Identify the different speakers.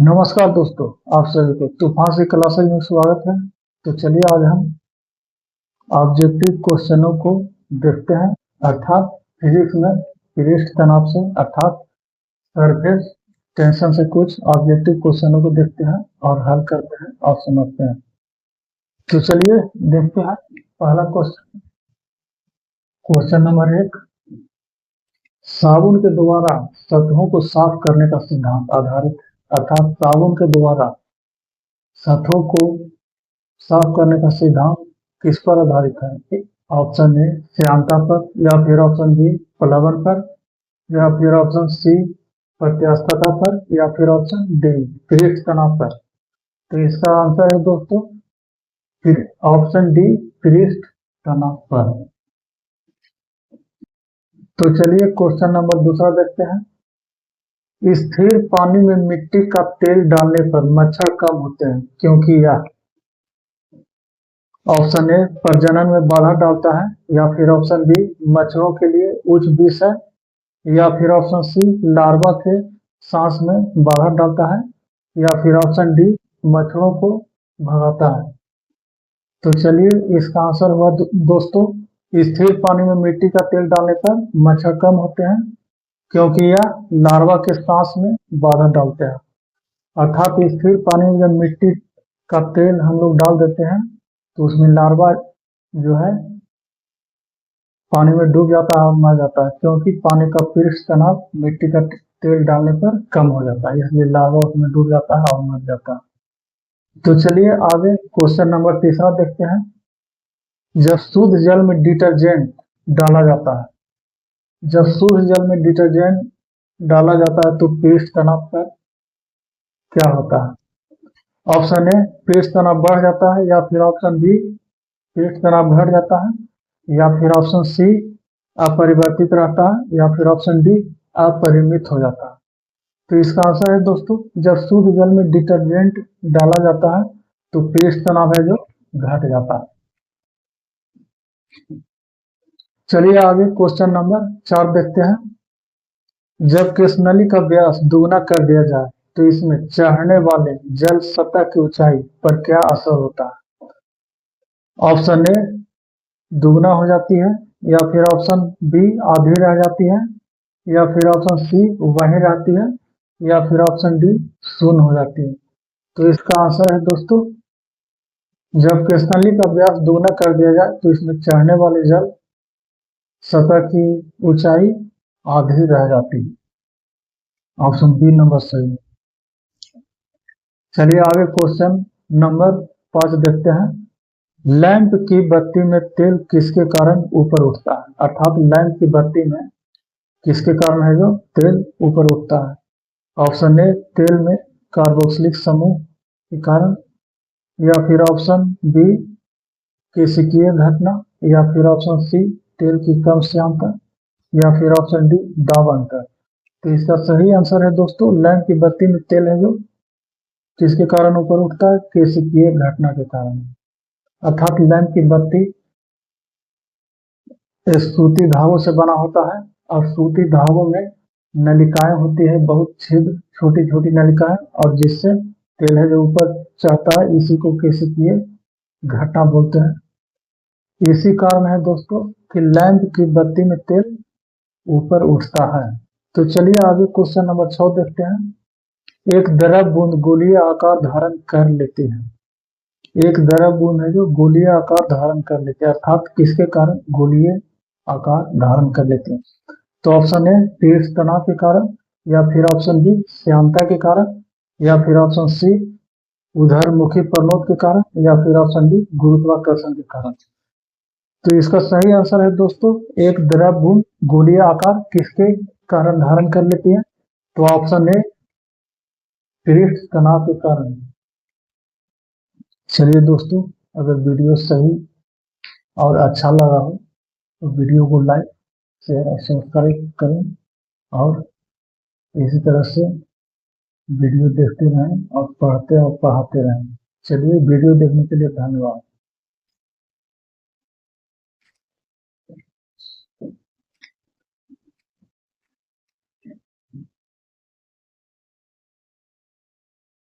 Speaker 1: नमस्कार दोस्तों, आप सभी को तूफान से क्लासेज में स्वागत है। तो चलिए आज हम ऑब्जेक्टिव क्वेश्चनों को देखते हैं, अर्थात फिजिक्स में पृष्ठ तनाव से अर्थात सरफेस टेंशन से कुछ ऑब्जेक्टिव क्वेश्चनों को देखते हैं और हल करते हैं और समझते हैं। तो चलिए देखते हैं पहला क्वेश्चन। क्वेश्चन नंबर 1, साबुन के द्वारा सतहों को साफ करने का सिद्धांत आधारित है, अर्थात साबुन के द्वारा सतहों को साफ करने का सिद्धांत किस पर आधारित है? ऑप्शन ए श्यानता पर, या फिर ऑप्शन बी प्लवन पर, या फिर ऑप्शन सी प्रत्यास्थता पर, या फिर ऑप्शन डी पृष्ठ तनाव पर। तो इसका आंसर है दोस्तों फिर ऑप्शन डी पृष्ठ तनाव पर। तो चलिए क्वेश्चन नंबर दूसरा देखते हैं। स्थिर पानी में मिट्टी का तेल डालने पर मच्छर कम होते हैं क्योंकि यह ऑप्शन ए प्रजनन में बाधा डालता है, या फिर ऑप्शन बी मच्छरों के लिए उच्च विष है, या फिर ऑप्शन सी लार्वा के सांस में बाधा डालता है, या फिर ऑप्शन डी मच्छरों को भगाता है। तो चलिए इसका आंसर हुआ दोस्तों स्थिर पानी में मिट्टी का तेल डालने पर मच्छर कम होते हैं क्योंकि यह लार्वा के सांस में बाधा डालते हैं। अर्थात स्थिर पानी में जब मिट्टी का तेल हम लोग डाल देते हैं तो उसमें लार्वा जो है पानी में डूब जाता है और मर जाता है, क्योंकि पानी का पृष्ठ तनाव मिट्टी का तेल डालने पर कम हो जाता है, इसलिए लार्वा उसमें डूब जाता है और मर जाता है। तो चलिए आगे क्वेश्चन नंबर तीसरा देखते हैं। जब शुद्ध जल में डिटर्जेंट डाला जाता है, जब शुद्ध जल में डिटर्जेंट डाला जाता है तो पृष्ठ तनाव पर क्या होता है? ऑप्शन ए पृष्ठ तनाव बढ़ जाता है, या फिर ऑप्शन बी पृष्ठ तनाव घट जाता है, या फिर ऑप्शन सी अपरिवर्तित रहता है, या फिर ऑप्शन डी अपरिमित हो जाता है। तो इसका आंसर है दोस्तों जब शुद्ध जल में डिटर्जेंट डाला जाता है तो पृष्ठ तनाव है जो घट जाता है। चलिए आगे क्वेश्चन नंबर 4 देखते हैं। जब केशनली का व्यास दुगना कर दिया जाए तो इसमें चढ़ने वाले जल सतह की ऊंचाई पर क्या असर होता है? ऑप्शन ए दुगना हो जाती है, या फिर ऑप्शन बी आधी रह जाती है, या फिर ऑप्शन सी वही रहती है, या फिर ऑप्शन डी शून्य हो जाती है। तो इसका आंसर है दोस्तों जब केशनली का व्यास दुगना कर दिया जाए तो इसमें चढ़ने वाले जल सतह की ऊंचाई आधी रह जाती है। ऑप्शन बी नंबर सही। चलिए आगे क्वेश्चन नंबर 5 देखते हैं। लैंप की बत्ती में तेल किसके कारण ऊपर उठता है? अर्थात लैंप की बत्ती में किसके कारण है जो तेल ऊपर उठता है? ऑप्शन ए तेल में कार्बोक्सिलिक समूह के कारण, या फिर ऑप्शन बी केशिकीय घटना, या फिर ऑप्शन सी तेल की कम श्यानता, या फिर ऑप्शन डी दाब अंतर। तो इसका सही आंसर है दोस्तों लैंप की बत्ती में तेल है जो किसके कारण ऊपर उठता है? केशिकीय घटना के कारण। अर्थात लैंप की बत्ती सूती धागों से बना होता है और सूती धागों में नलिकाएं होती है, बहुत छिद्र छोटी छोटी नलिकाएं, और जिससे तेल है जो ऊपर चढ़ता है, इसी को केशिकीय घटना बोलते हैं। इसी कारण है दोस्तों कि लैंप की बत्ती में तेल ऊपर उठता है। तो चलिए आगे क्वेश्चन नंबर 6 देखते हैं। एक द्रव बूंद गोलीय आकार धारण कर लेती है, एक द्रव बूंद है जो गोलीय आकार धारण कर लेती है, अर्थात किसके कारण गोलीय आकार धारण कर लेते हैं? तो ऑप्शन ए पृष्ठ तनाव के कारण, या फिर ऑप्शन बी श्यानता के कारण, या फिर ऑप्शन सी उधरमुखी प्रनोद के कारण, या फिर ऑप्शन डी गुरुत्वाकर्षण के कारण। तो इसका सही आंसर है दोस्तों एक द्रव बूंद गोलीय आकार किसके कारण धारण कर लेती है? तो ऑप्शन ए पृष्ठ तनाव के कारण। चलिए दोस्तों अगर वीडियो सही और अच्छा लगा हो तो वीडियो को लाइक शेयर और सब्सक्राइब करें, और इसी तरह से वीडियो देखते रहें और पढ़ते और पढ़ाते रहें। चलिए वीडियो देखने के लिए धन्यवाद।